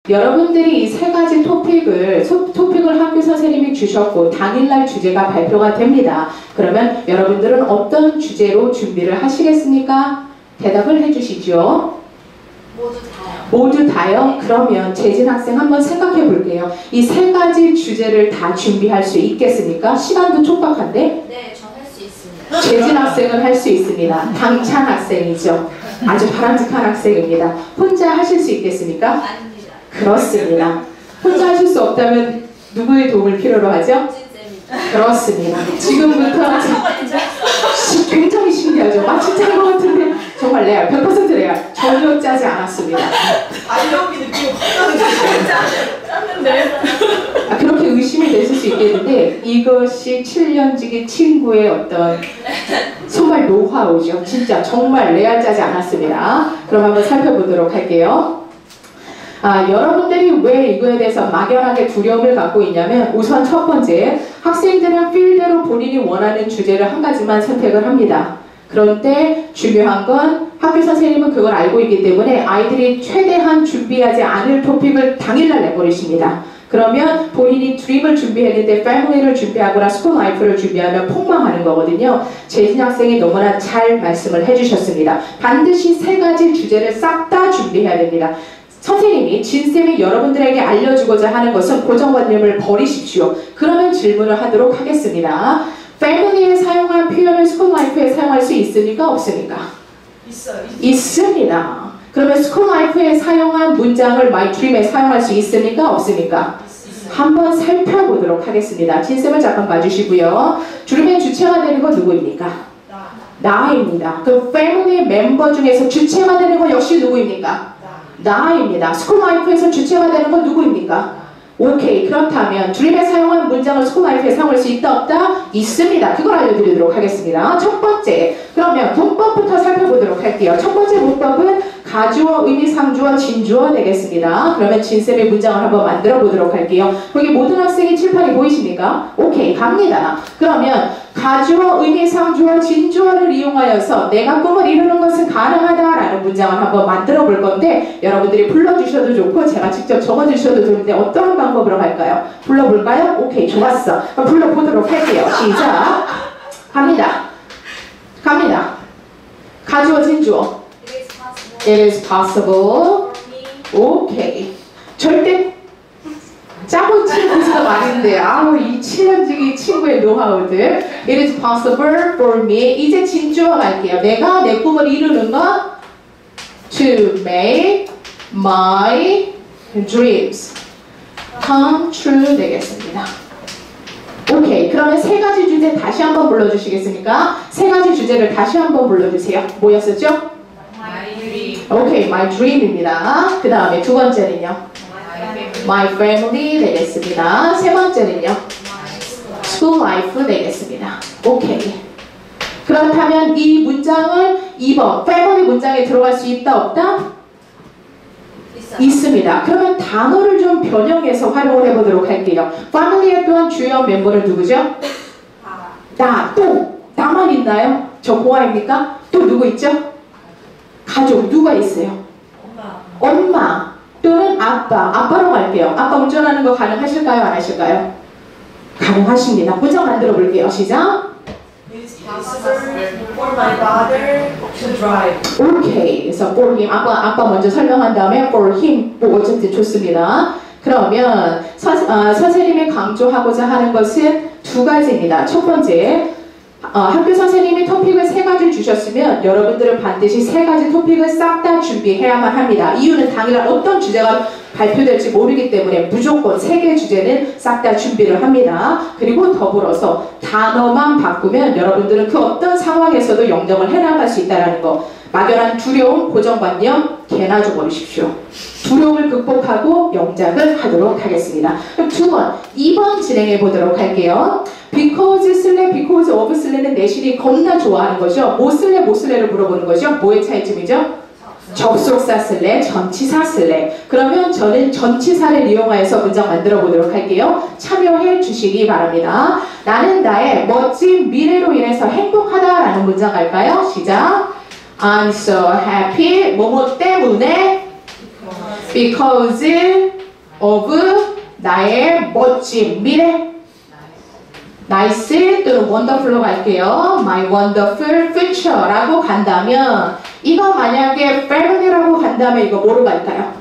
여러분들이 이 세 가지 토픽을 학교 선생님이 주셨고 당일날 주제가 발표가 됩니다. 그러면 여러분들은 어떤 주제로 준비를 하시겠습니까? 대답을 해주시죠. 모두 다요. 모두 다요? 그러면 재진 학생 한번 생각해 볼게요. 이 세 가지 주제를 다 준비할 수 있겠습니까? 시간도 촉박한데? 네, 저 할 수 있습니다. 재진 학생은 할 수 있습니다. 당찬 학생이죠. 아주 바람직한 학생입니다. 혼자 하실 수 있겠습니까? 아닙니다. 그렇습니다. 혼자 하실 수 없다면 누구의 도움을 필요로 하죠? 찐쌤입니다. 그렇습니다. 지금부터 굉장히 신기하죠? 마치 짠 것 같은데 정말 레알, 100% 레알. 전혀 짜지 않았습니다. 알려오기 느낌이 확 짰는데. 그렇게 의심이 되실 수 있겠는데 이것이 7년지기 친구의 어떤 정말 노하우죠. 진짜 정말 레알 짜지 않았습니다. 그럼 한번 살펴보도록 할게요. 여러분들이 왜 이거에 대해서 막연하게 두려움을 갖고 있냐면 우선 첫 번째, 학생들은 필대로 본인이 원하는 주제를 한 가지만 선택을 합니다. 그런데 중요한 건 학교 선생님은 그걸 알고 있기 때문에 아이들이 최대한 준비하지 않을 토픽을 당일날 내버리십니다. 그러면 본인이 드림을 준비했는데 패밀리를 준비하거나 스쿨 라이프를 준비하면 폭망하는 거거든요. 재진 학생이 너무나 잘 말씀을 해주셨습니다. 반드시 세 가지 주제를 싹 다 준비해야 됩니다. 선생님이 진쌤이 여러분들에게 알려주고자 하는 것은 고정관념을 버리십시오. 그러면 질문을 하도록 하겠습니다. 패밀리에 사용한 표현을 스쿨 라이프에 사용할 수 있습니까? 없습니까? 있어요. 있습니다. 그러면 스쿨 라이프에 사용한 문장을 My Dream에 사용할 수 있습니까? 없습니까? 한번 살펴보도록 하겠습니다. 진쌤을 잠깐 봐주시고요. 드림의 주체가 되는 건 누구입니까? 나입니다. 그 패밀리 멤버 중에서 주체가 되는 건 역시 누구입니까? 나입니다. 스쿨 라이프에서 주체가 되는 건 누구입니까? 오케이. 그렇다면 드림에 사용한 문장을 스쿨 라이프에 사용할 수 있다 없다? 있습니다. 그걸 알려드리도록 하겠습니다. 첫 번째, 그러면 문법부터 살펴보도록 할게요. 첫 번째 문법은 가주어, 의미상주어, 진주어 되겠습니다. 그러면 진쌤의 문장을 한번 만들어 보도록 할게요. 거기 모든 학생이 칠판이 보이십니까? 오케이. 갑니다. 그러면 가주어, 의미상주어, 진주어를 이용하여서 내가 꿈을 이루는 것은 가능하다라는 문장을 한번 만들어 볼 건데 여러분들이 불러주셔도 좋고 제가 직접 적어주셔도 좋은데 어떤 방법으로 할까요? 불러볼까요? 오케이. 좋았어. 그럼 불러보도록 할게요. 시작. 갑니다. 갑니다. 가주어, 진주어. It is possible. 오케이. 절대 짜고 치는 구수가 많은데 이 7년지기 친구의 노하우들. It is possible for me. 이제 진주어 갈게요. 내가 내 꿈을 이루는 건 to make my dreams come true 되겠습니다. 오케이. 그러면 세 가지 주제 다시 한번 불러주시겠습니까? 세 가지 주제를 다시 한번 불러주세요. 뭐였었죠? My dream. 오케이. My dream입니다. 그 다음에 두 번째는요? My family 되겠습니다. 세 번째는요? School life 되겠습니다. 오케이. 그렇다면 이 문장을 2번 family 문장에 들어갈 수 있다 없다? 있습니다. 그러면 단어를 좀 변형해서 활용을 해보도록 할게요. family의 또한 주요 멤버는 누구죠? 또 나만 있나요? 저 보아입니까? 또 누구 있죠? 가족 누가 있어요? 엄마 또는 아빠로 갈게요. 아빠 운전하는 거 가능하실까요? 안 하실까요? 가능하십니다. 문장 만들어 볼게요. 시작. It's possible for my father to drive. 오케이. 그래서 for him. 아빠 먼저 설명한 다음에 for him. 뭐 어쨌든 좋습니다. 그러면 선생님이 강조하고자 하는 것은 두 가지입니다. 첫 번째, 학교 선생님이 토픽을 세 가지 주셨으면 여러분들은 반드시 세 가지 토픽을 싹 다 준비해야만 합니다. 이유는 당일날 어떤 주제가 발표될지 모르기 때문에 무조건 세 개의 주제는 싹 다 준비를 합니다. 그리고 더불어서 단어만 바꾸면 여러분들은 그 어떤 상황에서도 영정을 해나갈 수 있다는 거. 막연한 두려움, 고정관념 개나 줘버리십시오. 두려움을 극복하고 영작을 하도록 하겠습니다. 그럼 2번 진행해 보도록 할게요. because 쓸래, because of 쓸래는 내신이 겁나 좋아하는 거죠. 뭐 쓸래, 뭐 쓸래를 물어보는 거죠. 뭐의 차이점이죠? 접속사 쓸래, 전치사 쓸래. 그러면 저는 전치사를 이용하여서 문장 만들어 보도록 할게요. 참여해 주시기 바랍니다. 나는 나의 멋진 미래로 인해서 행복하다라는 문장 갈까요? 시작. I'm so happy. 뭐뭐 때문에 because of 나의 멋진 미래. nice 또는 wonderful로 갈게요. my wonderful future라고 간다면 이거 만약에 family라고 간다면 이거 뭐로 갈까요?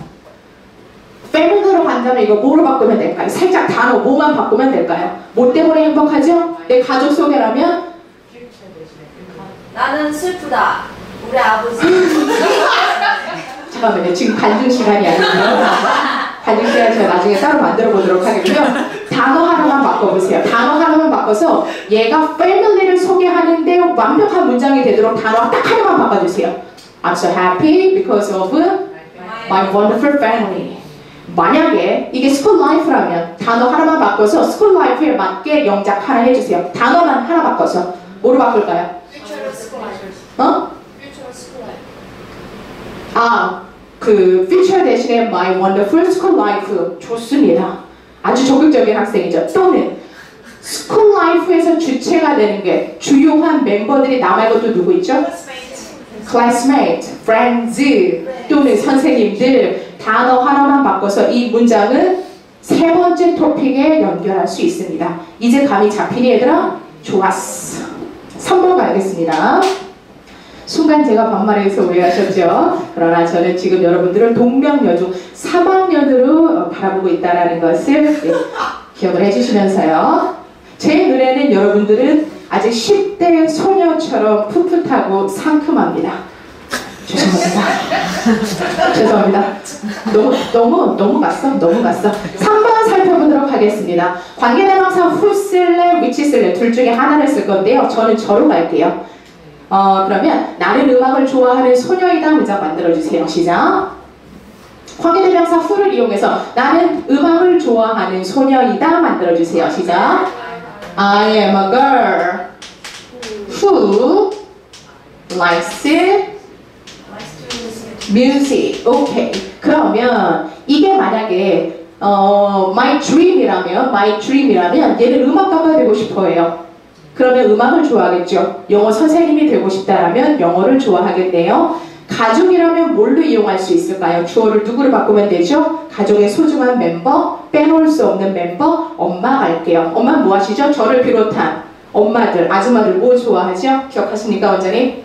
family로 간다면 이거 뭐로 바꾸면 될까요? 살짝 단어 뭐만 바꾸면 될까요? 뭐 때문에 행복하죠? 내 가족 소개라면 나는 슬프다. 우리 아버지. 잠깐만요. 지금 간증 시간이 아니고요. 간증 시간 제가 나중에 따로 만들어 보도록 하겠고요. 단어 하나만 바꿔보세요. 단어 하나만 바꿔서 얘가 family를 소개하는데 완벽한 문장이 되도록 단어 딱 하나만 바꿔주세요. I'm so happy because of my wonderful family. 만약에 이게 school life라면 단어 하나만 바꿔서 school life에 맞게 영작 하나 해주세요. 단어만 하나 바꿔서 뭐로 바꿀까요? Future school life. 어? Future school life. 그 future 대신에 my wonderful school life 좋습니다. 아주 적극적인 학생이죠. 또는 school life에서 주체가 되는 게 주요한 멤버들이 나 말고 또 누구 있죠? classmate, friends 또는 선생님들 단어 하나만 바꿔서 이 문장은 세 번째 토픽에 연결할 수 있습니다. 이제 감이 잡히니 얘들아? 좋았어. 3번 가겠습니다. 순간 제가 반말해서 오해하셨죠? 그러나 저는 지금 여러분들을 동명여중 3학년으로 바라보고 있다는 것을 기억을 해주시면서요. 제 눈에는 여러분들은 아직 10대 소녀처럼 풋풋하고 상큼합니다. 죄송합니다. 죄송합니다. 너무 갔어. 3번 살펴보도록 하겠습니다. 관계대명사 who 쓸래, which 쓸래 둘 중에 하나를 쓸 건데요. 저는 저로 갈게요. 그러면 나는 음악을 좋아하는 소녀이다 문장 만들어주세요. 시작. 관계대명사 who를 이용해서 나는 음악을 좋아하는 소녀이다 만들어주세요. 시작. I am a girl who likes music. 오케이. 그러면 이게 만약에 my dream이라면 얘는 음악가가 되고 싶어해요. 그러면 음악을 좋아하겠죠. 영어 선생님이 되고 싶다라면 영어를 좋아하겠네요. 가족이라면 뭘로 이용할 수 있을까요? 주어를 누구를 바꾸면 되죠? 가족의 소중한 멤버, 빼놓을 수 없는 멤버, 엄마 갈게요. 엄마는 뭐 하시죠? 저를 비롯한 엄마들, 아줌마들 뭐 좋아하죠? 기억하십니까 원장님?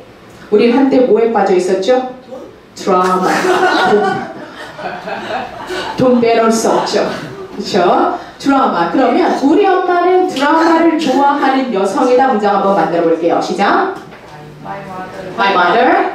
우리 한때 뭐에 빠져 있었죠? 드라마. 돈 빼놓을 수 없죠. 그렇죠? 드라마. 그러면 우리 엄마는 드라마를 좋아하는 여성이다 문장 한번 만들어 볼게요. 시작. My mother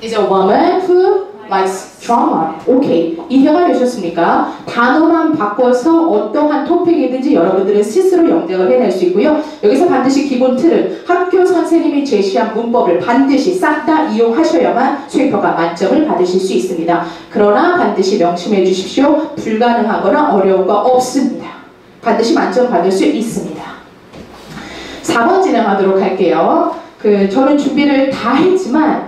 is a woman who likes drama. 오케이. 이해가 되셨습니까? 단어만 바꿔서 어떠한 토픽이든지 여러분들은 스스로 영작을 해낼 수 있고요. 여기서 반드시 기본 틀은 학교 선생님이 제시한 문법을 반드시 싹 다 이용하셔야만 수행평가 만점을 받으실 수 있습니다. 그러나 반드시 명심해 주십시오. 불가능하거나 어려운 거 없습니다. 반드시 만점 받을 수 있습니다. 4번 진행하도록 할게요. 저는 준비를 다 했지만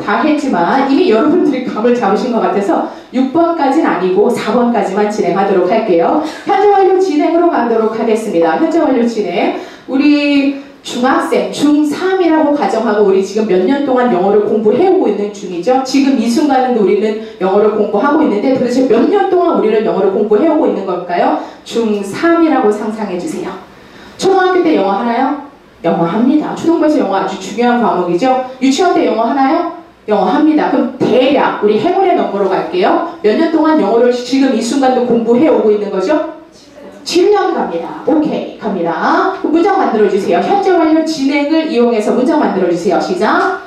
이미 여러분들이 감을 잡으신 것 같아서 6번까지는 아니고 4번까지만 진행하도록 할게요. 현재 완료 진행으로 가도록 하겠습니다. 현재 완료 진행. 우리 중학생, 중3이라고 가정하고 우리 지금 몇 년 동안 영어를 공부해오고 있는 중이죠. 지금 이 순간에도 우리는 영어를 공부하고 있는데 도대체 몇 년 동안 우리는 영어를 공부해오고 있는 걸까요? 중3이라고 상상해주세요. 초등학교 때 영어 하나요? 영어 합니다. 초등부에서 영어 아주 중요한 과목이죠. 유치원 때 영어 하나요? 영어 합니다. 그럼 대략 우리 행운의 넘버로 갈게요. 몇 년 동안 영어를 지금 이 순간도 공부해 오고 있는 거죠? 7년 갑니다. 오케이 갑니다. 문장 만들어주세요. 현재 완료 진행을 이용해서 문장 만들어주세요. 시작.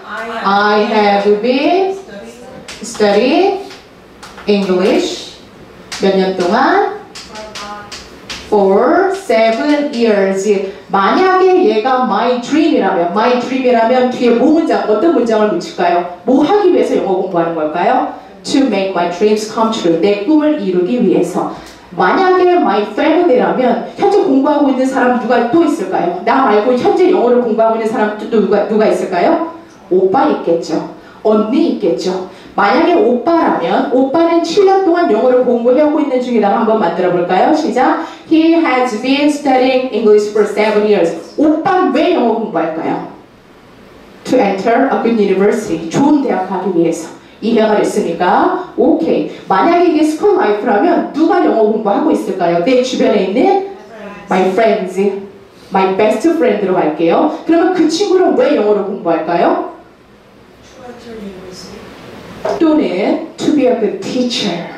I have been studying English 몇 년 동안? for 7 years. 만약에 얘가 my dream이라면 뒤에 뭐 문장, 어떤 문장을 붙일까요? 뭐 하기 위해서 영어 공부하는 걸까요? To make my dreams come true. 내 꿈을 이루기 위해서. 만약에 my family라면 현재 공부하고 있는 사람 누가 또 있을까요? 나 말고 현재 영어를 공부하고 있는 사람 또 누가 있을까요? 오빠 있겠죠. 언니 있겠죠. 만약에 오빠라면 오빠는 7년 동안 영어를 공부해오고 있는 중이라고 한번 만들어 볼까요? 시작. He has been studying English for 7 years. 오빠는 왜 영어 공부할까요? To enter a good university. 좋은 대학 가기 위해서. 이해가 됐습니까? 오케이. 만약에 이게 스쿨 라이프라면 누가 영어 공부하고 있을까요? 내 주변에 있는 my friends, my best friend로 갈게요. 그러면 그 친구는 왜 영어를 공부할까요? 또는 to be a good teacher.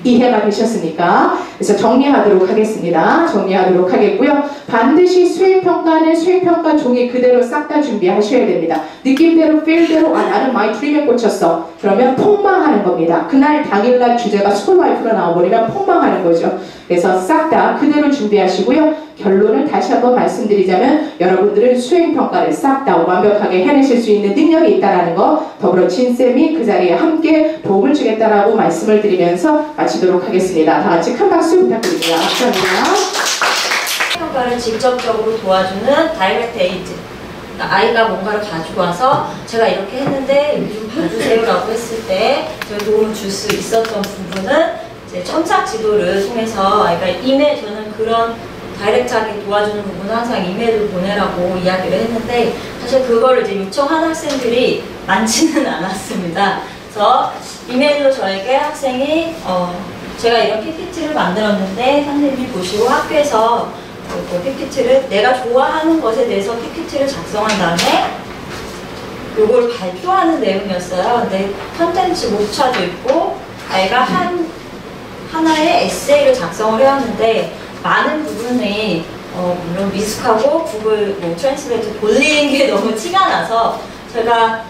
이해가 되셨습니까? 그래서 정리하도록 하겠습니다. 정리하도록 하겠고요. 반드시 수행평가는 수행평가 종이 그대로 싹 다 준비하셔야 됩니다. 느낌대로, 필대로 나는 마이 드림에 꽂혔어. 그러면 폭망하는 겁니다. 그날 당일날 주제가 스쿨 라이프로 나와버리면 폭망하는 거죠. 그래서 싹 다 그대로 준비하시고요. 결론을 다시 한번 말씀드리자면 여러분들은 수행평가를 싹 다 완벽하게 해내실 수 있는 능력이 있다는 거 더불어 진쌤이 그 자리에 함께 도움을 주겠다라고 말씀을 드리면서 마치도록 하겠습니다. 다 같이 큰 박수 부탁드립니다. 감사합니다. 평가를 직접적으로 도와주는 다이렉트 에이드. 그러니까 아이가 뭔가를 가지고 와서 제가 이렇게 했는데 여기 좀 봐주세요 라고 했을 때 저희 도움을 줄 수 있었던 부분은 이제 첨삭 지도를 통해서 아이가 이메일, 저는 그런 다이렉트하게 도와주는 부분은 항상 이메일을 보내라고 이야기를 했는데 사실 그거를 이제 요청한 학생들이 많지는 않았습니다. 그래서 이메일로 저에게 학생이 제가 이런 PPT를 만들었는데 선생님이 보시고 학교에서 그 PPT를 내가 좋아하는 것에 대해서 PPT를 작성한 다음에 요걸 발표하는 내용이었어요. 근데 컨텐츠 목차도 있고 아이가 하나의 에세이를 작성을 해왔는데 많은 부분이 물론 미숙하고 구글 트랜스레이트 돌리는 게 너무 티가 나서 제가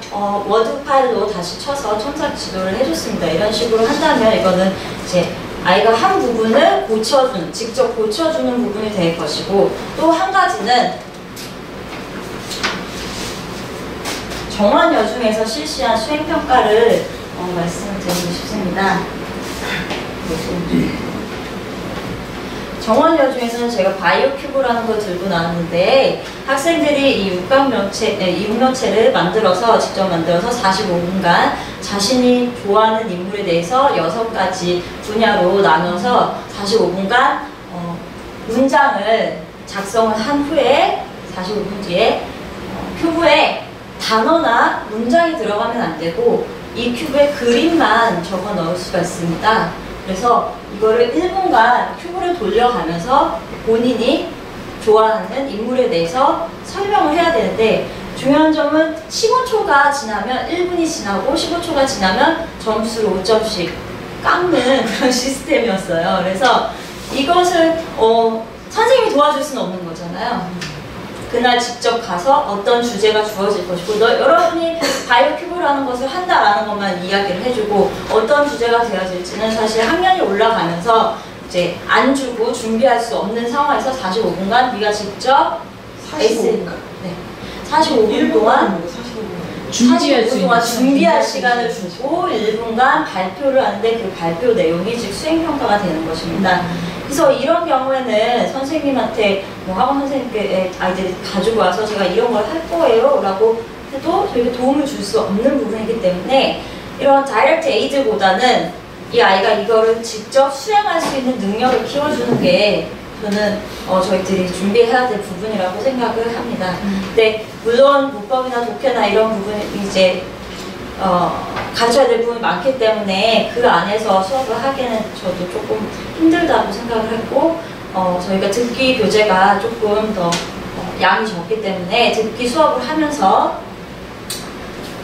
워드 파일로 다시 쳐서 첨삭 지도를 해줬습니다. 이런 식으로 한다면 이거는 이제 아이가 한 부분을 직접 고쳐주는 부분이 될 것이고 또 한 가지는 정원여중에서 실시한 수행평가를 말씀드리고 싶습니다. 정원여중에서는 제가 바이오 큐브라는 걸 들고 나왔는데 학생들이 이 육면체를 만들어서 직접 만들어서 45분간 자신이 좋아하는 인물에 대해서 6가지 분야로 나눠서 45분간 문장을 작성을 한 후에 45분 뒤에 큐브에 단어나 문장이 들어가면 안 되고 이 큐브에 그림만 적어 넣을 수가 있습니다. 그래서 이거를 1분간 큐브를 돌려가면서 본인이 좋아하는 인물에 대해서 설명을 해야 되는데 중요한 점은 15초가 지나면 1분이 지나고 15초가 지나면 점수를 5점씩 깎는 그런 시스템이었어요. 그래서 이것을 선생님이 도와줄 수는 없는 거잖아요. 그날 직접 가서 어떤 주제가 주어질 것이고 여러분이 바이오 큐브라는 것을 한다라는 것만 이야기를 해주고 어떤 주제가 되어질지는 사실 학년이 올라가면서 이제 안 주고 준비할 수 없는 상황에서 45분간 네가 직접 45분 동안 준비할 시간을 주고 1분간 발표를 하는데 그 발표 내용이 즉 수행평가가 되는 것입니다. 그래서 이런 경우에는 선생님한테 학원 선생님께 아이들이 가지고 와서 제가 이런 걸 할 거예요 라고 해도 저희가 도움을 줄 수 없는 부분이기 때문에 이런 다이렉트 에이드보다는 이 아이가 이거를 직접 수행할 수 있는 능력을 키워주는 게 저는 저희들이 준비해야 될 부분이라고 생각을 합니다. 근데 물론 문법이나 독해나 이런 부분이 이제 가르쳐야 될 부분이 많기 때문에 그 안에서 수업을 하기에는 저도 조금 힘들다고 생각을 했고 저희가 듣기 교재가 조금 더 양이 적기 때문에 듣기 수업을 하면서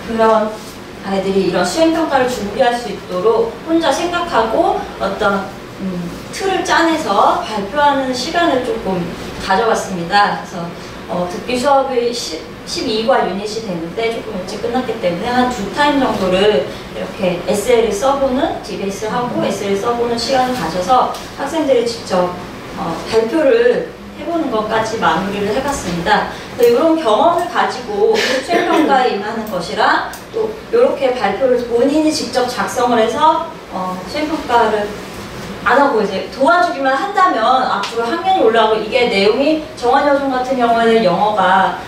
그런 아이들이 이런 수행평가를 준비할 수 있도록 혼자 생각하고 어떤 틀을 짜내서 발표하는 시간을 조금 가져봤습니다. 그래서 듣기 수업이 12과 유닛이 되는데 조금 일찍 끝났기 때문에 한 2타임 정도를 이렇게 에세이를 써보는, 디베이스를 하고 에세이를 써보는 시간을 가져서 학생들이 직접 발표를 해보는 것까지 마무리를 해봤습니다. 이런 경험을 가지고 수행평가에 임하는 것이랑 또 이렇게 발표를 본인이 직접 작성을 해서 수행평가를 안 하고 이제 도와주기만 한다면 앞으로 학년이 올라가고 이게 내용이 정원여중 같은 경우에는 영어가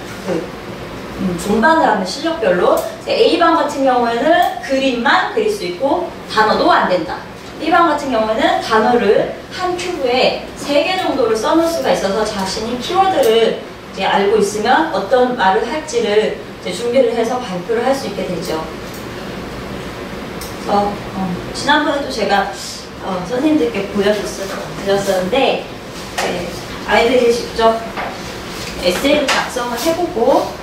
분반을 하는 실력별로 A반 같은 경우에는 그림만 그릴 수 있고 단어도 안 된다. B반 같은 경우에는 단어를 한 큐브에 3개 정도를 써놓을 수가 있어서 자신이 키워드를 이제 알고 있으면 어떤 말을 할지를 이제 준비를 해서 발표를 할 수 있게 되죠. 지난번에도 제가 선생님들께 보여드렸었는데 아이들이 직접 에세이를 작성을 해보고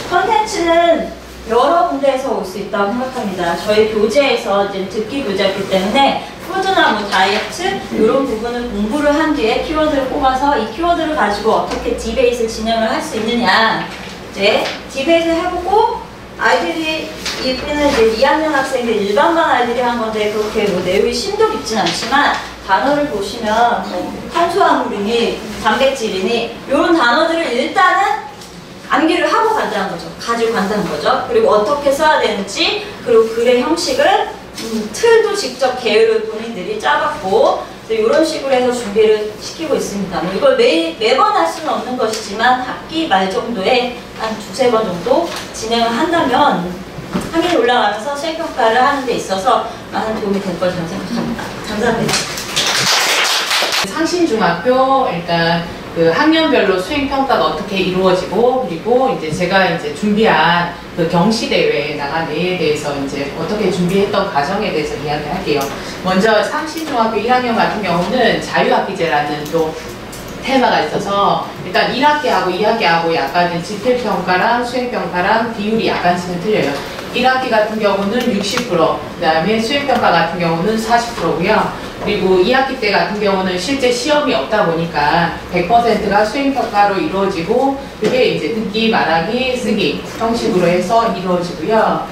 컨텐츠는 여러 군데에서 올 수 있다고 생각합니다. 저희 교재에서 이제 듣기 교재였기 때문에 푸드나 뭐 다이어트 이런 부분을 공부를 한 뒤에 키워드를 뽑아서 이 키워드를 가지고 어떻게 디베이트를 진행을 할 수 있느냐 이제 디베이트를 해보고 아이들이 우리는 이제 2학년 학생들 일반반 아이들이 한 건데 그렇게 뭐 내용이 심도 깊진 않지만 단어를 보시면 뭐 탄수화물이니 단백질이니 이런 단어들을 일단은 암기를 하고 간다는 거죠. 가지고 간다는 거죠. 그리고 어떻게 써야 되는지 그리고 글의 형식을 틀도 직접 계획을 본인들이 짜봤고 이런 식으로 해서 준비를 시키고 있습니다. 뭐 이걸 매번 할 수는 없는 것이지만 학기 말 정도에 한 두세 번 정도 진행을 한다면 학년이 올라가면서 수행평가를 하는 데 있어서 많은 도움이 될 거라고 생각합니다. 감사합니다. 상신중학교 일단 그 학년별로 수행평가가 어떻게 이루어지고 그리고 이제 제가 이제 준비한 그 경시대회에 나간 애에 대해서 이제 어떻게 준비했던 과정에 대해서 이야기할게요. 먼저 상신중학교 1학년 같은 경우는 자유학기제라는 또 테마가 있어서 일단 1학기하고 2학기하고 약간은 지필평가랑 수행평가랑 비율이 약간씩은 틀려요. 1학기 같은 경우는 60%, 그 다음에 수행평가 같은 경우는 40%고요. 그리고 2학기 때 같은 경우는 실제 시험이 없다 보니까 100%가 수행평가로 이루어지고 그게 이제 듣기, 말하기, 쓰기 형식으로 해서 이루어지고요.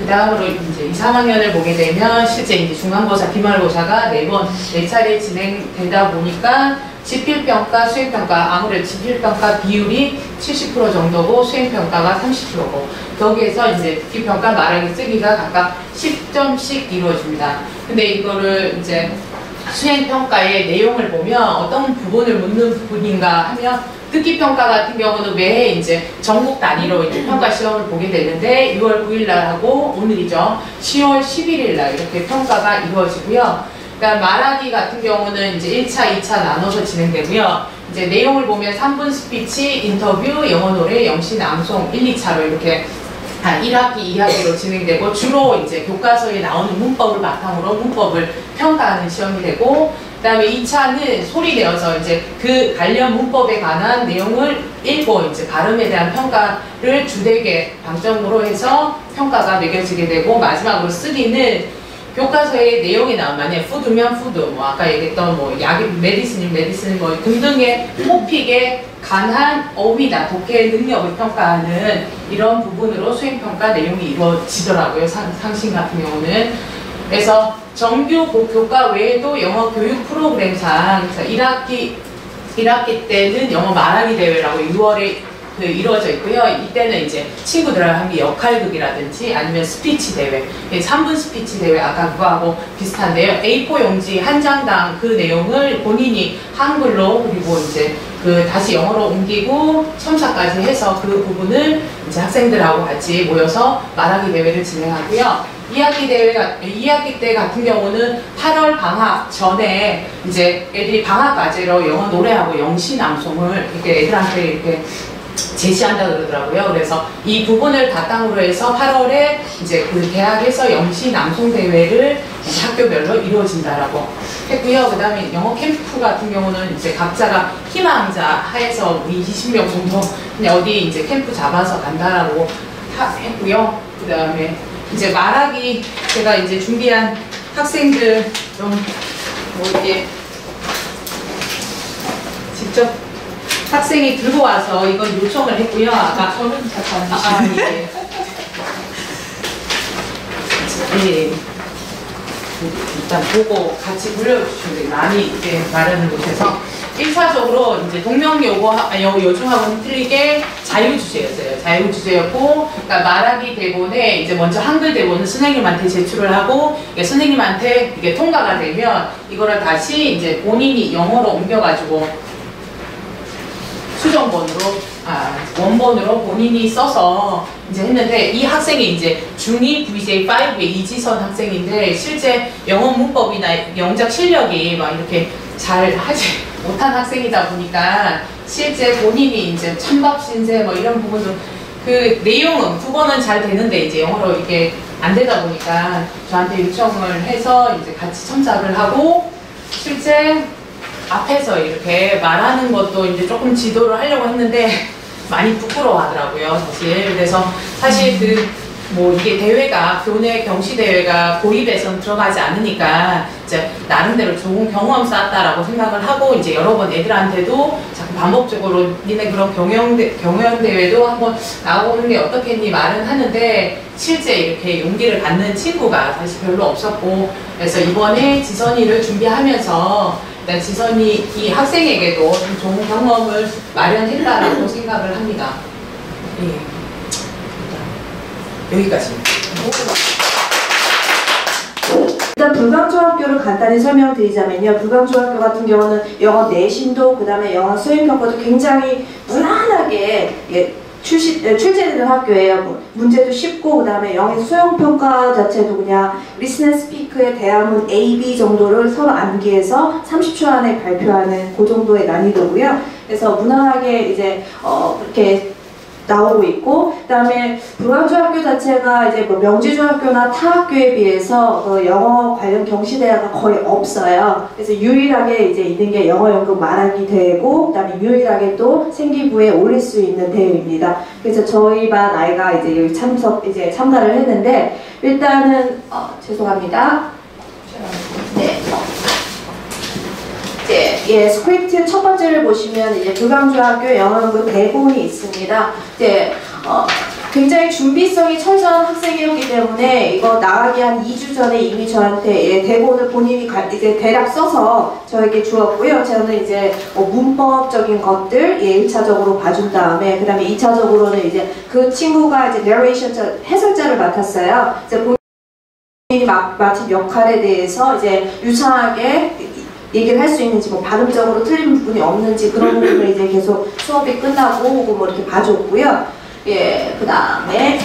그 다음으로 이제 2, 3학년을 보게 되면 실제 이제 중간고사, 기말고사가 4차례 진행되다 보니까 지필평가, 수행평가, 아무래도 지필평가 비율이 70% 정도고 수행평가가 30%고 거기에서 이제 듣기평가, 말하기, 쓰기가 각각 10점씩 이루어집니다. 근데 이거를 이제 수행평가의 내용을 보면 어떤 부분을 묻는 부분인가 하면 듣기평가 같은 경우는 매해 이제 전국 단위로 이제 평가 시험을 보게 되는데 6월 9일 날 하고 오늘이죠. 10월 11일 날 이렇게 평가가 이루어지고요. 그러니까 말하기 같은 경우는 이제 1차, 2차 나눠서 진행되고요. 이제 내용을 보면 3분 스피치, 인터뷰, 영어 노래, 영시 낭송 1, 2차로 이렇게 1학기, 2학기로 진행되고 주로 이제 교과서에 나오는 문법을 바탕으로 문법을 평가하는 시험이 되고 그 다음에 2차는 소리 내어서 이제 그 관련 문법에 관한 내용을 읽고 이제 발음에 대한 평가를 주되게 방점으로 해서 평가가 매겨지게 되고 마지막으로 3는 교과서에 내용이 나오면 만약에 푸드면 푸드, 뭐 아까 얘기했던 뭐 약이 메디슨이면 메디슨 뭐 등등의 토픽에 관한 어휘나 독해 능력을 평가하는 이런 부분으로 수행평가 내용이 이루어지더라고요. 상신 같은 경우는. 그래서 정규 교과 외에도 영어 교육 프로그램상 1학기 때는 영어 말하기 대회라고 6월에 이루어져 있고요. 이때는 이제 친구들하고 함께 역할극이라든지 아니면 스피치 대회, 3분 스피치 대회 아까 그거하고 비슷한데요. A4 용지 한 장당 그 내용을 본인이 한글로 그리고 이제 다시 영어로 옮기고 첨삭까지 해서 그 부분을 이제 학생들하고 같이 모여서 말하기 대회를 진행하고요. 2학기 때 같은 경우는 8월 방학 전에 이제 애들이 방학 과제로 영어 노래하고 영시 낭송을 이렇게 애들한테 이렇게 제시한다 그러더라고요. 그래서 이 부분을 바탕으로 해서 8월에 이제 그 대학에서 영시 낭송 대회를 학교별로 이루어진다라고 했고요. 그 다음에 영어 캠프 같은 경우는 이제 각자가 희망자 하에서 우리 20명 정도 그냥 어디 이제 캠프 잡아서 간다라고 했고요. 그 다음에 이제 말하기 제가 이제 준비한 학생들 좀 뭐 이렇게 직접 학생이 들고 와서 이건 요청을 했고요. 아까 저는 잠깐 예. 예. 일단 보고 같이 불려주시면 돼요. 많이 이제 마련을 못해서 1차적으로 이제 동명 요중하고는 틀리게 자유주제였어요. 자유주제였고, 그러니까 말하기 대본에 이제 먼저 한글 대본은 선생님한테 제출을 하고, 선생님한테 이게 통과가 되면 이거를 다시 이제 본인이 영어로 옮겨가지고 수정본으로 원본으로 본인이 써서 이제 했는데, 이 학생이 이제 중2 VJ5의 이지선 학생인데, 실제 영어 문법이나 영작 실력이 막 이렇게 잘 하지 못한 학생이다 보니까 실제 본인이 이제 찬밥 신세 뭐 이런 부분도 그 내용은 국어는 잘 되는데 이제 영어로 이게 안 되다 보니까 저한테 요청을 해서 이제 같이 첨삭을 하고, 실제 앞에서 이렇게 말하는 것도 이제 조금 지도를 하려고 했는데 많이 부끄러워 하더라고요, 사실. 그래서 사실 뭐 이게 대회가, 교내 경시 대회가 고립에선 들어가지 않으니까 이제 나름대로 좋은 경험 쌓았다라고 생각을 하고, 이제 여러 번 애들한테도 자꾸 반복적으로 니네 그런 경연 대회도 한번 나오는 게 어떻겠니 말은 하는데, 실제 이렇게 용기를 갖는 친구가 사실 별로 없었고, 그래서 이번에 지선이를 준비하면서 일단 지선이 이 학생에게도 좀 좋은 경험을 마련했다라고 생각을 합니다. 예. 여기까지입니다. 일단 불광중학교를 간단히 설명드리자면요. 불광중학교 같은 경우는 영어 내신도 그다음에 영어 수행평가도 굉장히 무난하게 출제되는 학교예요. 문제도 쉽고 그다음에 영어 수행평가 자체도 그냥 리슨 앤 스피크의 대화문 A, B 정도를 서로 암기해서 30초 안에 발표하는 그 정도의 난이도고요. 그래서 무난하게 이제 이렇게 나오고 있고, 그다음에 불광중학교 자체가 이제 뭐 명지중학교나 타 학교에 비해서 영어 관련 경시대회가 거의 없어요. 그래서 유일하게 이제 있는 게 영어 연극 말하기 대회고, 그다음에 유일하게 또 생기부에 올릴 수 있는 대회입니다. 그래서 저희 반 아이가 이제 여기 참가를 했는데, 일단은 죄송합니다. 네. 예, 스크립트 첫 번째를 보시면 이제 불광중학교 영어연극 대본이 있습니다. 이제 굉장히 준비성이 철저한 학생이었기 때문에 이거 나가기 한 2주 전에 이미 저한테 대본을 본인이 이제 대략 써서 저에게 주었고요. 저는 이제 문법적인 것들 1차적으로 봐준 다음에, 그 다음에 2차적으로는 이제 그 친구가 이제 내레이션 해설자를 맡았어요. 이제 본인이 맡은 역할에 대해서 이제 유창하게 얘기를 할 수 있는지, 뭐 발음적으로 틀린 부분이 없는지 그런 부분을 이제 계속 수업이 끝나고 뭐 이렇게 봐줬고요. 예, 그 다음에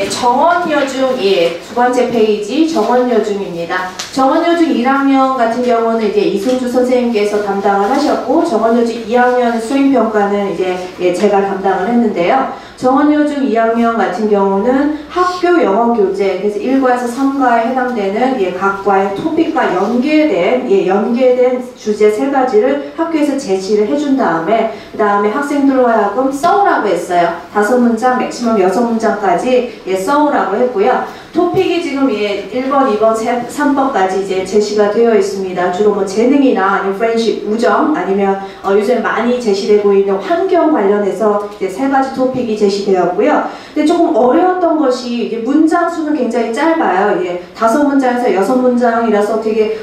정원여중, 예, 두 번째 페이지 정원여중입니다. 정원여중 1학년 같은 경우는 이제 이승주 선생님께서 담당을 하셨고, 정원여중 2학년 수행평가는 이제 제가 담당을 했는데요. 정원여중 2학년 같은 경우는 학교 영어교재, 그래서 1과에서 3과에 해당되는 각 과의 토픽과 연계된 주제 3가지를 학교에서 제시를 해준 다음에, 그 다음에 학생들로 하여금 써오라고 했어요. 5문장, 맥시멈 6문장까지 써오라고 했고요. 토픽이 지금 1번, 2번, 3번까지 이제 제시가 되어 있습니다. 주로 뭐 재능이나 아니면 프렌십, 우정, 아니면 요즘 많이 제시되고 있는 환경 관련해서 이제 3가지 토픽이 제시되었고요. 근데 조금 어려웠던 것이 이게 문장 수는 굉장히 짧아요. 5문장에서 6문장이라서 되게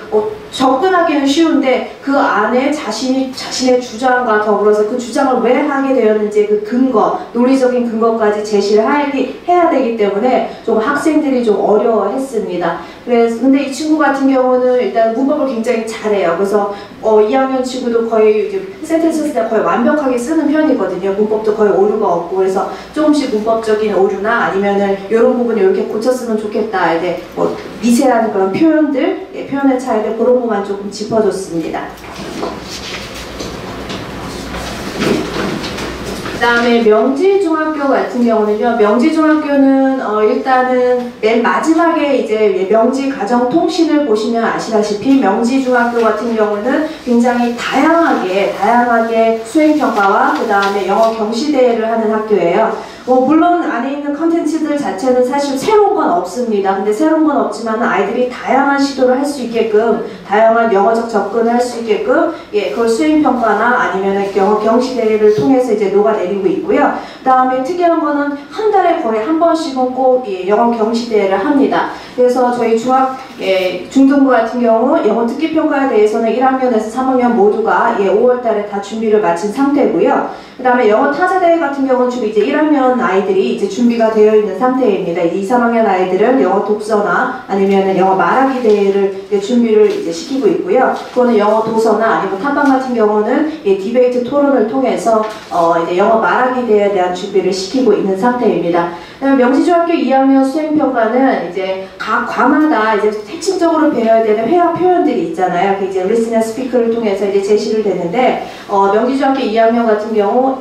접근하기는 쉬운데, 그 안에 자신의 주장과 더불어서 그 주장을 왜 하게 되었는지 그 근거, 논리적인 근거까지 제시를 해야 되기 때문에 좀 학생들이 좀 어려워했습니다. 근데 이 친구 같은 경우는 일단 문법을 굉장히 잘해요. 그래서 2학년 친구도 거의 센텐스 쓸 때 거의 완벽하게 쓰는 편이거든요. 문법도 거의 오류가 없고, 그래서 조금씩 문법적인 오류나 아니면은 이런 부분 이렇게 고쳤으면 좋겠다, 이제 뭐 미세한 그런 표현들, 표현의 차이들 그런 부분만 조금 짚어줬습니다. 그 다음에 명지중학교 같은 경우는요, 명지중학교는 일단은 맨 마지막에 이제 명지 가정통신을 보시면 아시다시피 명지중학교 같은 경우는 굉장히 다양하게 수행평가와 그 다음에 영어 경시대회를 하는 학교예요. 물론 안에 있는 컨텐츠들 자체는 사실 새로운 건 없습니다. 근데 새로운 건 없지만 아이들이 다양한 시도를 할 수 있게끔, 다양한 영어적 접근을 할 수 있게끔 그걸 수행평가나 아니면 영어 경시대회를 통해서 이제 녹아내리고 있고요. 그다음에 특이한 거는 한 달에 거의 한 번씩은 꼭 영어 경시대회를 합니다. 그래서 저희 중등부 같은 경우 영어 듣기 평가에 대해서는 1학년에서 3학년 모두가 5월 달에 다 준비를 마친 상태고요. 그다음에 영어 타자 대회 같은 경우는 주로 이제 1학년 아이들이 이제 준비가 되어 있는 상태입니다. 이제 2, 3학년 아이들은 영어 독서나 아니면은 영어 말하기 대회를 이제 준비를 이제 시키고 있고요. 그거는 영어 도서나 아니면 탐방 같은 경우는 디베이트 토론을 통해서 이제 영어 말하기 대회에 대한 준비를 시키고 있는 상태입니다. 그다음에 명지중학교 2학년 수행평가는 이제 각 과마다 이제 핵심적으로 배워야 되는 회화 표현들이 있잖아요. 그 이제 리스닝 스피커를 통해서 이제 제시를 되는데 명지중학교 2학년 같은 경우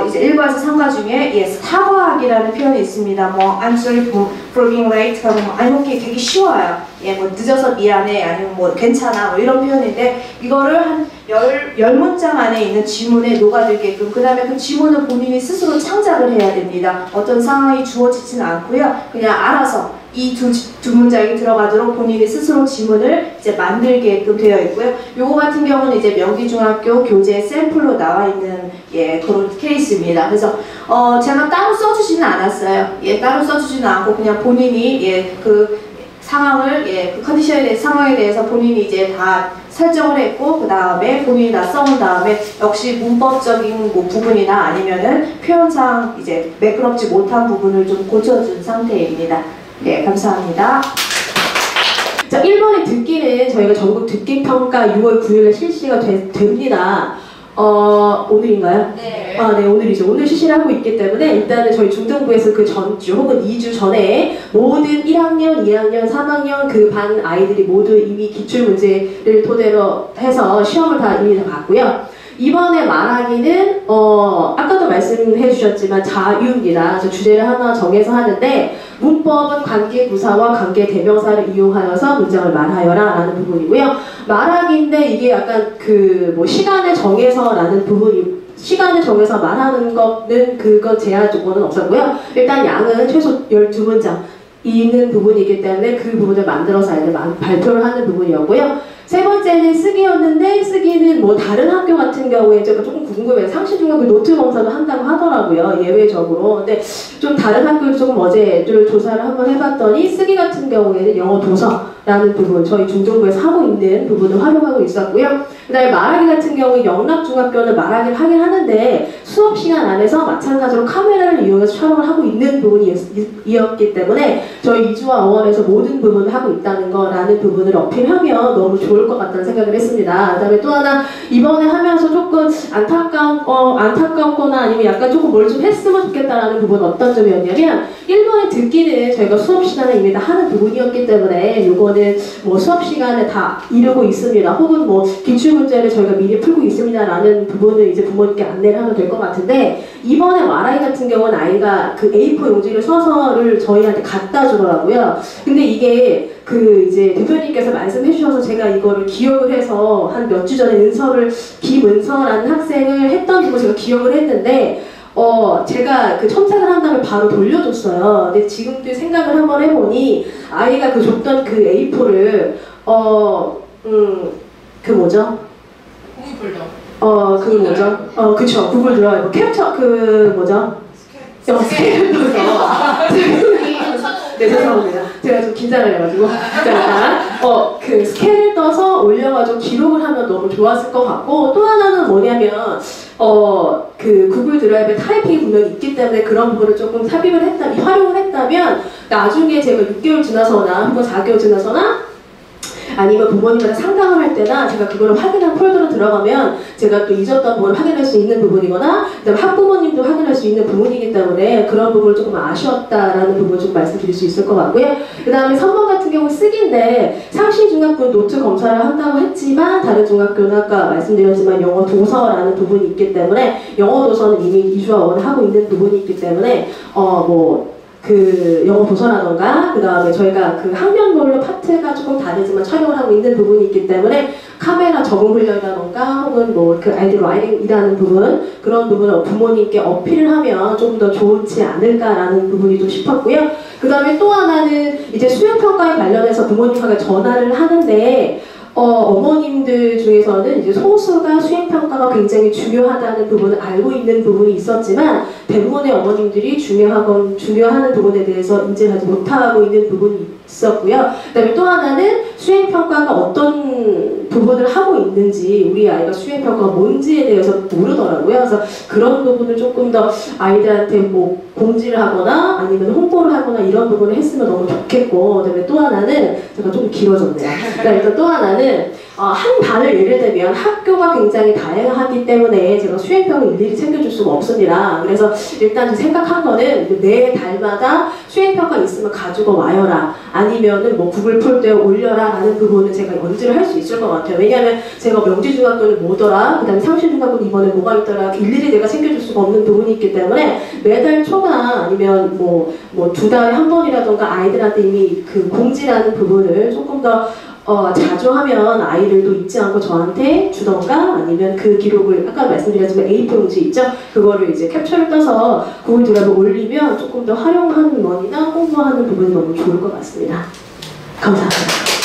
이제 1과에서 3과 중에 사과하기라는 표현이 있습니다. 뭐 I'm sorry for being late. 아니 되게 쉬워요. 뭐 늦어서 미안해 아니면 뭐 괜찮아 뭐 이런 표현인데 이거를 한 10문장 안에 있는 지문에 녹아들게끔 그 다음에 그 지문을 본인이 스스로 창작을 해야 됩니다. 어떤 상황이 주어지지는 않고요. 그냥 알아서 이 두 문장이 들어가도록 본인이 스스로 지문을 이제 만들게끔 되어 있고요. 요거 같은 경우는 이제 명지중학교 교재 샘플로 나와 있는 그런 케이스입니다. 그래서 제가 따로 써주지는 않았어요. 따로 써주지는 않고 그냥 본인이 그 상황을 그 컨디션에 대해서 상황에 대해서 본인이 이제 다 설정을 했고 그 다음에 본인이 다 써온 다음에 역시 문법적인 뭐 부분이나 아니면은 표현상 이제 매끄럽지 못한 부분을 좀 고쳐준 상태입니다. 감사합니다. 자, 1번의 듣기는 저희가 전국 듣기평가 6월 9일에 실시가 됩니다. 오늘인가요? 네. 네, 오늘이죠. 오늘 실시를 하고 있기 때문에 일단은 저희 중등부에서 그 전주 혹은 2주 전에 모든 1학년, 2학년, 3학년 그 반 아이들이 모두 이미 기출문제를 토대로 해서 시험을 다 이미 다 봤고요. 이번에 말하기는 아까도 말씀해 주셨지만 자유입니다. 그래서 주제를 하나 정해서 하는데 문법은 관계부사와 관계대명사를 이용하여서 문장을 말하여라 라는 부분이고요. 말하기인데 이게 약간 그 뭐 시간을 정해서 라는 부분이 시간을 정해서 말하는 거는 그거 제한 조건은 없었고요. 일단 양은 최소 12문장 있는 부분이기 때문에 그 부분을 만들어서 아이들 발표를 하는 부분이었고요. 세 번째는 쓰기였는데 쓰기는 뭐 다른 학교 같은 경우에 제가 조금 궁금해요. 상시중학교 노트 검사도 한다고 하더라고요. 예외적으로. 근데 좀 다른 학교도 조금 어제 조사를 한번 해봤더니 쓰기 같은 경우에는 영어 도서라는 부분 저희 중등부에서 하고 있는 부분을 활용하고 있었고요. 그 다음에 말하기 같은 경우에 영락중학교는 말하기를 하긴 하는데 수업 시간 안에서 마찬가지로 카메라를 이용해서 촬영을 하고 있는 부분이었기 때문에 저희 이주와 어원에서 모든 부분을 하고 있다는 거라는 부분을 어필하면 너무 좋을 것 같다는 생각을 했습니다. 그 다음에 또 하나 이번에 하면서 조금 안타깝거나 아니면 약간 조금 뭘 좀 했으면 좋겠다라는 부분은 어떤 점이었냐면 1번에 듣기는 저희가 수업 시간에 이미 다 하는 부분이었기 때문에 요거는 뭐 수업 시간에 다 이루고 있습니다. 혹은 뭐 기출문제를 저희가 미리 풀고 있습니다 라는 부분을 이제 부모님께 안내를 하면 될 것 같은데 이번에 말하기 같은 경우는 아이가 그 A4 용지를 서서를 저희한테 갖다 주더라고요. 근데 이게 그 이제 대표님께서 말씀해 주셔서 제가 이거를 기억을 해서 한 몇 주 전에 김은서라는 학생을 했던 부분 제가 기억을 했는데 제가 그 첨삭을 한 다음에 바로 돌려줬어요. 근데 지금도 생각을 한번 해보니 아이가 그 줬던 그 A4를 그 뭐죠? 구글 뭐죠? 그쵸. 구글 드라이브. 캡처, 뭐죠? 스케일을 떠서. 네, 죄송합니다. 제가 좀 긴장을 해가지고. 그 스케일을 떠서 올려가지고 기록을 하면 너무 좋았을 것 같고, 또 하나는 뭐냐면, 그 구글 드라이브에 타이핑이 분명히 있기 때문에 그런 부분을 조금 활용을 했다면, 나중에 제가 6개월 지나서나, 혹은 4개월 지나서나, 아니면 부모님한테 상담을 할 때나 제가 그거를 확인한 폴더로 들어가면 제가 또 잊었던 부분을 확인할 수 있는 부분이거나 그다음에 학부모님도 확인할 수 있는 부분이기 때문에 그런 부분을 조금 아쉬웠다라는 부분을 좀 말씀드릴 수 있을 것 같고요. 그 다음에 3번 같은 경우 쓰기인데 상시중학교는 노트 검사를 한다고 했지만 다른 중학교는 아까 말씀드렸지만 영어 도서라는 부분이 있기 때문에 영어 도서는 이미 이주와 어원 하고 있는 부분이 있기 때문에 그 영어 도서라던가 그 다음에 저희가 그 학년별로 파트가 조금 다르지만 촬영을 하고 있는 부분이 있기 때문에 카메라 적응 훈련이라던가 혹은 뭐 그 아이들 라이팅이라는 부분 그런 부분을 부모님께 어필을 하면 좀 더 좋지 않을까라는 부분이 좀 싶었고요. 그 다음에 또 하나는 이제 수행평가에 관련해서 부모님하고 전화를 하는데 어머님들 중에서는 이제 소수가 수행평가가 굉장히 중요하다는 부분을 알고 있는 부분이 있었지만 대부분의 어머님들이 중요하는 부분에 대해서 인지하지 못하고 있는 부분이 있었고요. 그다음에 또 하나는 수행평가가 어떤 부분을 하고 있는지 우리 아이가 수행평가가 뭔지에 대해서 모르더라고요. 그래서 그런 부분을 조금 더 아이들한테 뭐 공지를 하거나 아니면 홍보를 하거나 이런 부분을 했으면 너무 좋겠고, 그다음에 또 하나는 제가 좀 길어졌네요. 일단 또 하나는 한 반을 예를 들면 학교가 굉장히 다양하기 때문에 제가 수행평을 일일이 챙겨줄 수가 없습니다. 그래서 일단 생각한 거는 매 달마다 수행평가 있으면 가지고 와요라, 아니면은 뭐 구글 폴더에 올려라 라는 부분은 제가 연주를 할 수 있을 것 같아요. 왜냐하면 제가 명지중학교는 뭐더라, 그 다음에 상실중학교는 이번에 뭐가 있더라, 일일이 내가 챙겨줄 수가 없는 부분이 있기 때문에 매달 초나 아니면 뭐 2달에 한 번이라던가 아이들한테 이미 그 공지라는 부분을 조금 더 자주 하면 아이들도 잊지 않고 저한테 주던가, 아니면 그 기록을 아까 말씀드렸지만 A4 용지 있죠? 그거를 이제 캡처를 떠서 구글 드라이브에 올리면 조금 더 활용하는 원이나 홍보하는 부분이 너무 좋을 것 같습니다. 감사합니다.